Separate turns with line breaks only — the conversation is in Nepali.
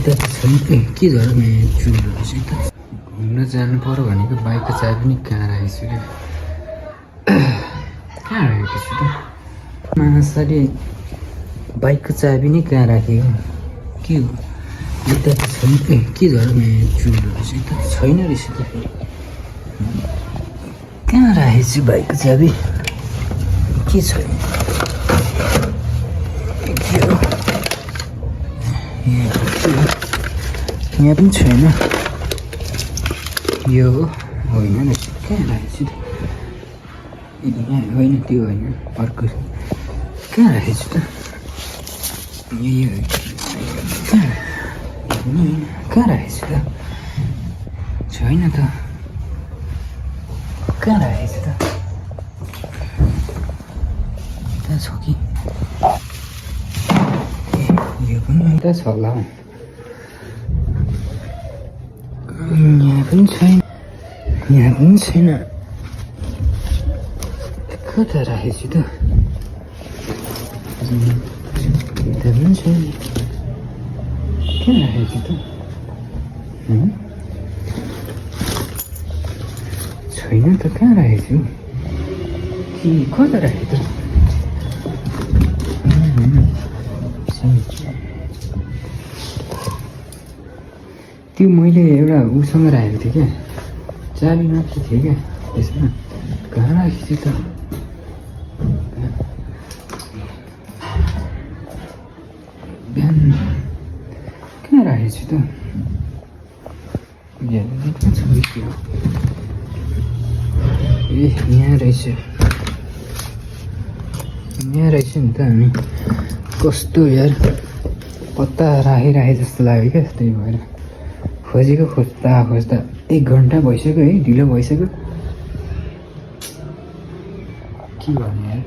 यता त छैन के झन् चुलो रहेछ त घुम्न जानु पर्यो भनेको बाइकको चाबी पनि कहाँ राखेको छु कहाँ राखेको छु त मासले बाइकको चाबी नै कहाँ राखेको के हो यता त छैन के झन् चुलो रहेछ यता त छैन रहेछ त कहाँ राखेको छु बाइकको चाबी के छैन के हो यहाँ पनि छैन यो होइन रहेछ कहाँ राखेको छु यहाँ होइन त्यो होइन अर्को कहाँ राखेको छु त यो कहाँ राखेको छु त छैन त कहाँ राखेको छु त त्यहाँ छ कि यो पनि उता छ होला यहाँ पनि छैन यहाँ पनि छैन कता राखेको छु त यता पनि छैन कहाँ राखेको छु त छैन त कहाँ राखेको छु कि कता राखेको त त्यो मैले एउटा उसँग राखेको थिएँ क्या चाबी मात्र थिएँ क्या त्यसमा कहाँ राखेको छु त बिहान कहाँ राखेको छु त ए यहाँ रहेछ नि त हामी कस्तो यार पत्ता राखिराखे जस्तो लाग्यो क्या त्यही भएर खोजेको खोज्दा 1 घन्टा भइसक्यो है ढिलो भइसक्यो के भन्ने यार